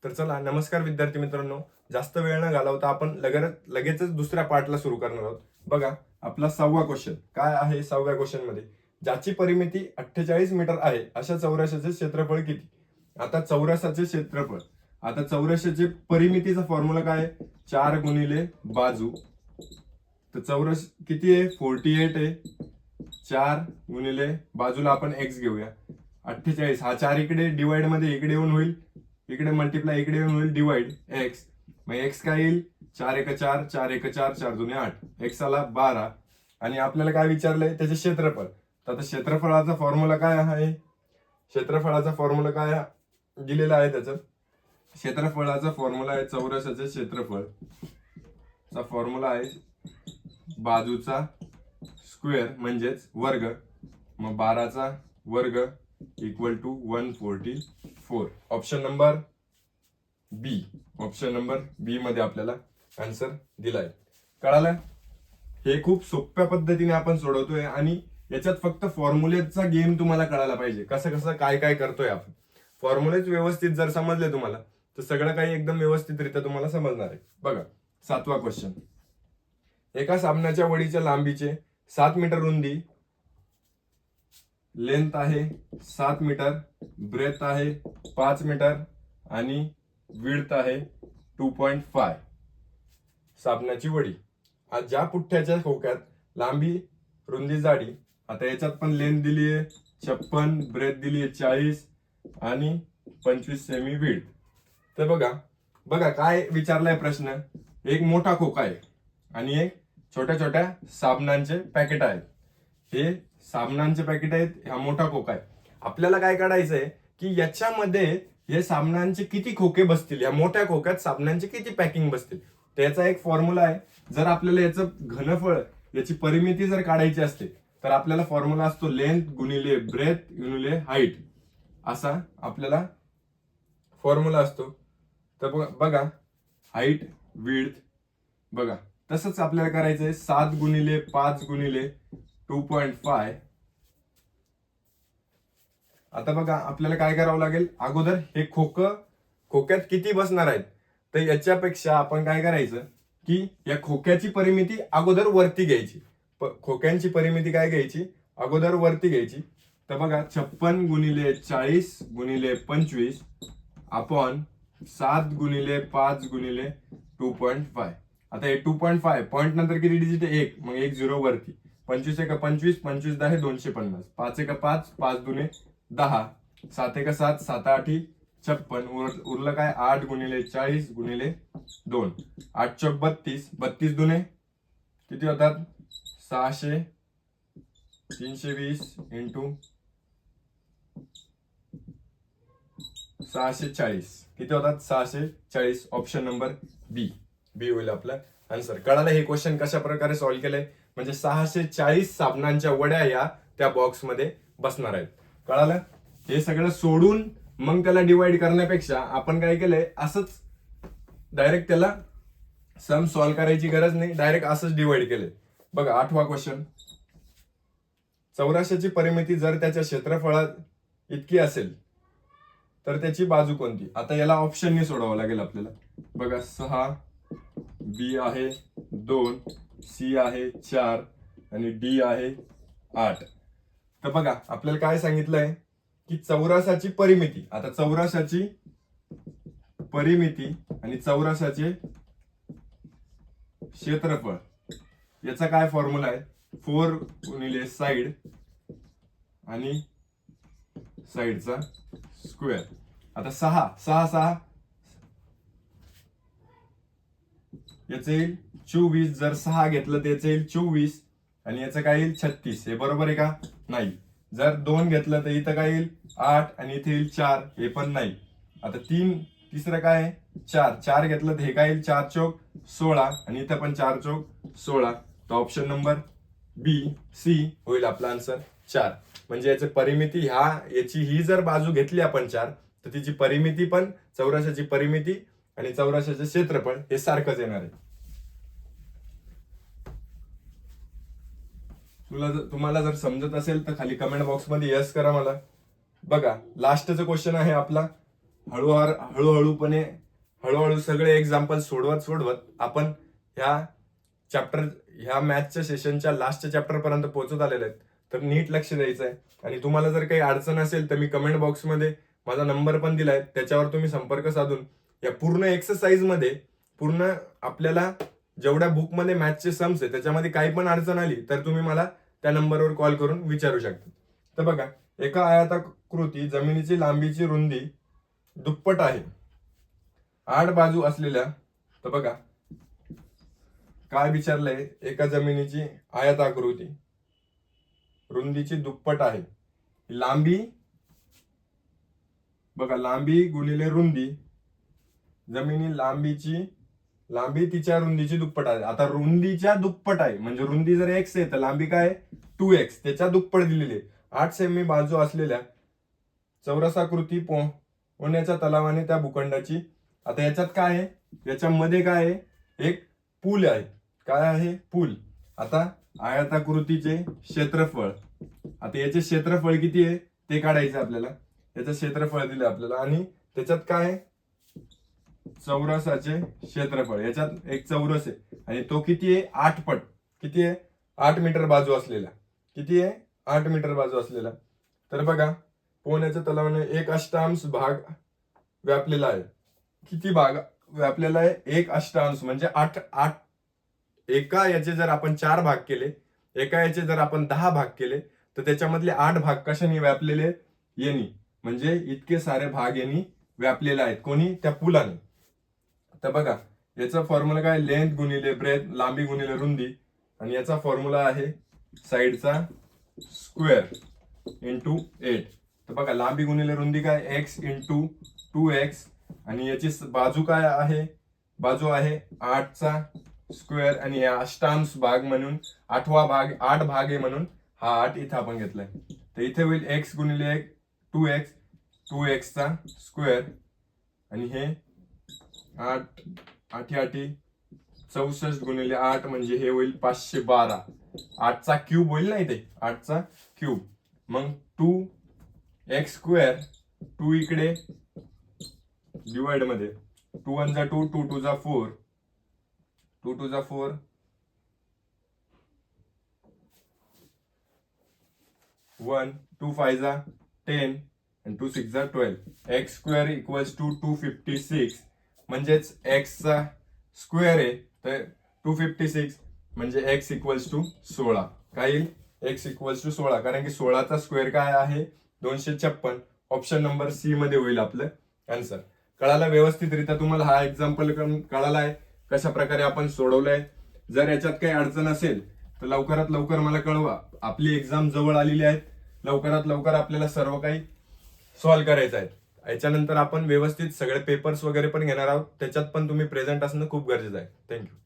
तर चला, नमस्कार विद्यार्थी मित्रांनो. जास्त वेळ न घालवता आपण लगेचच दुसऱ्या पार्टला सुरू करणार आहोत. बघा, आपला 6वा क्वेश्चन काय आहे. 6व्या क्वेश्चन मध्ये ज्याची परिमिती 48 मीटर आहे अशा चौरसाचे क्षेत्रफळ किती. आता चौरसाचे क्षेत्रफळ, आता चौरसाची परिमितीचा फॉर्म्युला काय आहे, 4 गुणिले बाजू. तर चौरस किती आहे, 48 आहे. 4 गुणिले बाजूला आपण x घेऊया 48. हा 4 इकडे डिवाइड मध्ये इकडे येऊन होईल, इकडे मल्टिप्लाय इकडे येऊन होईल डिवाइड x. मग x काय येईल, 4 1 4, 4 1 4, 4 2 8, x आला 12. आणि आपल्याला काय विचारलंय, त्याचे क्षेत्रफळ. तर आता क्षेत्रफळाचा फॉर्म्युला काय आहे, क्षेत्रफळाचा फॉर्म्युला काय दिलेला आहे, त्याचं क्षेत्रफळाचा फॉर्म्युला आहे चौरसाचे क्षेत्रफळ चा फॉर्म्युला आहे बाजूचा स्क्वेअर म्हणजेच वर्ग. मग 12चा वर्ग equal to 144. Option number B, option number B मध्ये आपल्याला आन्सर दिलाय. कळालं. हे खूप सोप्या पद्धतीने आपण सोडवतोय आणि याच्यात फक्त फॉर्म्युलेचा गेम तुम्हाला कळायला पाहिजे, कसं कसं काय काय करतोय आपण. फॉर्म्युलेच व्यवस्थित जर समजले तुम्हाला तर सगळं काही एकदम व्यवस्थितरित्या तुम्हाला समजणार आहे. बघा, 7वा क्वेश्चन. एका साबणाच्या वडीच्या लांबीचे 7 मीटर रुंदी, लेंथ आहे 7 मीटर, ब्रेथ आहे 5 मीटर आणि विड्थ आहे 2.5. साबणाची वडी. आज ज्या पुठ्ठ्याच्या खोक्यात लांबी रुंदी जाडी, आता याच्यात पण लेंथ दिली आहे 56, ब्रेथ दिली आहे 40 आणि 25 सेमी विड्थ. तर बघा बघा काय विचारलाय प्रश्न. एक मोठा खोका आहे आणि एक छोट्या छोट्या साबणांचे पॅकेट आहेत. हे साबणांचे पॅकेट आहेत, हा मोठा खोका आहे. आपल्याला काय काढायचंय की याच्यामध्ये हे साबणांचे किती खोके बसतील, या मोठ्या खोक्यात साबणांचे किती पॅकिंग बसतील. त्याचा एक फॉर्म्युला आहे. जर आपल्याला याचं घनफळ, याची परिमिती जर काढायची असते तर आपल्याला फॉर्म्युला असतो लेंथ गुणिले ब्रेथ गुणिले हाईट, असा आपल्याला फॉर्म्युला असतो. तर बघा, हाईट विड्थ बघा तसंच आपल्याला करायचंय. 7 गुणिले 5 गुणिले 2.5. आता बघा, आपल्याला काय करावं लागेल, अगोदर हे खोक्यात किती बसणार आहेत. तर याच्यापेक्षा आपण काय करायचं की या खोक्याची परिमिती अगोदर वरती घ्यायची. खोक्यांची परिमिती काय घ्यायची, अगोदर वरती घ्यायची. तर बघा, 56 गुणिले 40 गुणिले 25 अपॉन 7 गुणिले 5 गुणिले 2.5. आता हे 2.5 पॉईंट नंतर किती डिजिट आहे, 1, मग 1 0 वरती. 25 1 25, 25 10 250, 5 1 5, 5 2 10, 7 1 7, 7 8 56. उरलं काय, 8 गुणिले 40 गुणिले 2, 8 चौक 32, 32 दुने किती होतात 600, 320 इंटू 640 किती होतात 640. ऑप्शन नंबर बी, बी होईल आपला आन्सर. कळालं हे क्वेश्चन कशा प्रकारे सॉल्व्ह केलंय, म्हणजे 640 साबणांच्या वड्या या त्या बॉक्स मध्ये बसणार आहेत. कळालं. हे सगळं सोडून मग त्याला डिवाइड करण्यापेक्षा आपण काय केलंय, असंच डायरेक्ट त्याला सम सॉल्व्ह करायची गरज नाही, डायरेक्ट असंच डिवाइड केलंय. बघा, 8वा क्वेश्चन. चौरसाची परिमिती जर त्याच्या क्षेत्रफळात इतकी असेल तर त्याची बाजू कोणती. आता याला ऑप्शनने सोडावं लागेल आपल्याला. बघा, 6, बी आहे 2, सी आहे 4 आणि डी आहे 8. तर बघा, आपल्याला काय सांगितलंय की चौरसाची परिमिती. आता चौरसाची परिमिती आणि चौरसाचे क्षेत्रफळ याचा काय फॉर्म्युला आहे, 4 गुणिले साइड आणि साइडचा स्क्वेअर. आता 6 6 6 याचं येईल 24. जर 6 घेतलं तर याचं येईल 24 आणि याचं काय येईल 36. हे बरोबर आहे का, नाही. जर 2 घेतलं तर इथं काय येईल 8 आणि इथे येईल 4, हे पण नाही. आता तिसरं काय आहे 4, 4 घेतलं तर हे काय येईल 4 चौक 16 आणि इथं पण 4 चौक 16. तर ऑप्शन नंबर बी सी होईल आपला आन्सर 4. म्हणजे याची परिमिती याची ही जर बाजू घेतली आपण 4 तर तिची परिमिती पण, चौरसाची परिमिती आणि चौरसाचे क्षेत्रफळ हे सारखंच येणार आहे. तुम्हाला जर समजत असेल तर खाली कमेंट बॉक्स मध्ये यस करा मला. बघा, लास्टचा क्वेश्चन आहे आपला हळूहळू सगळे एक्झाम्पल सोडवत आपण ह्या मॅथच्या सेशनच्या लास्टच्या चॅप्टर पर्यंत पोहोचत आलेले आहेत. तर नीट लक्ष द्यायचं आहे. आणि तुम्हाला जर काही अडचण असेल तर मी कमेंट बॉक्समध्ये माझा नंबर पण दिलाय, त्याच्यावर तुम्ही संपर्क साधून या पूर्ण एक्सरसाइज मध्ये पूर्ण आपल्याला जेवढ्या बुकमध्ये मॅथचे सम्स आहे त्याच्यामध्ये काही पण अडचण आली तर तुम्ही मला त्या नंबरवर कॉल करून विचारू शकता. तर बघा, एका आयताकृती जमिनीची लांबीची रुंदी दुप्पट आहे 8 बाजू असलेल्या, तर बघा काय विचारलंय, एका जमिनीची आयताकृती रुंदीची दुप्पट आहे, लांबी बघा, लांबी गुणिले रुंदी, जमिनी लांबी तिच्या रुंदीची दुप्पट आहे. आता रुंदीच्या दुप्पट आहे म्हणजे रुंदी जर x आहे तर लांबी काय 2x, त्याच्या दुप्पट दिलेली आहे. 8 सेमी बाजू असलेल्या चौरसाकृती पोहण्याच्या तलावाने त्या भूखंडाची, आता याच्यात काय आहे, याच्यामध्ये काय आहे, एक पूल आहे. काय आहे, पूल. आता आयताकृतीचे क्षेत्रफळ, आता याचे क्षेत्रफळ किती आहे ते काढायचं आपल्याला. याचं क्षेत्रफळ दिलं आपल्याला आणि त्याच्यात काय आहे, चौरसाचे क्षेत्रफळ. याच्यात एक चौरस आहे आणि तो किती आहे, 8 पट. किती आहे, 8 मीटर बाजू असलेला. किती आहे, 8 मीटर बाजू असलेला. तर बघा, पोहण्याच्या तलावाने एक अष्टांश भाग व्यापलेला आहे. किती भाग व्यापलेला आहे, एक अष्टांश म्हणजे 8. एका याचे जर आपण 4 भाग केले, एका याचे जर आपण 10 भाग केले तर त्याच्यामधले 8 भाग कशाने व्यापलेले, यांनी, म्हणजे इतके सारे भाग यांनी व्यापलेले आहेत. कोणी, त्या पुलाने. तर बघा, याचा फॉर्म्युला काय, लेंथ गुणिले ब्रेथ, लांबी गुणिले रुंदी, आणि याचा फॉर्म्युला आहे साइडचा स्क्वेअर इंटू 8. तर बघा, लांबी गुणिले रुंदी काय, x इंटू 2x, आणि याची बाजू काय आहे, बाजू आहे 8चा स्क्वेअर, आणि या अष्टांश भाग म्हणून 8वा भाग, 8 भाग आहे म्हणून हा 8 इथं आपण घेतलाय. तर इथे होईल x गुणिले 2x, 2x चा स्क्वेअर, आणि हे 8 64 गुणिले 8 म्हणजे हे होईल 512. 8चा क्यूब होईल ना इथे, 8चा क्यूब. मग 2x स्क्वेअर, 2 इकडे डिवाइड मध्ये, 2 1 जा 2, 2 2 जा 4, 2 2 जा 4, 1 2 5 जा 10 आणि 2 6 जा 12. x स्क्वेअर इक्वल्स टू 256, म्हणजेच x चा स्क्वेअर आहे तर 256 म्हणजे x इक्वल्स टू 16. काय येईल, x इक्वल्स टू 16, कारण की 16चा स्क्वेअर काय आहे 256. ऑप्शन नंबर सी मध्ये होईल आपलं आन्सर. कळाला व्यवस्थितरित्या तुम्हाला हा एक्झाम्पल कळाला आहे, कशा प्रकारे आपण सोडवलंय. जर याच्यात काही अडचण असेल तर लवकरात लवकर मला कळवा. आपली एक्झाम जवळ आलेली आहे, लवकरात लवकर आपल्याला सर्व काही सॉल्व्ह करायचं आहे. याच्यानंतर आपण व्यवस्थित सगळे पेपर्स वगैरे पण घेणार आहोत, त्याच्यात पण तुम्ही प्रेझेंट असणं खूप गरजेचं आहे. थँक्यू.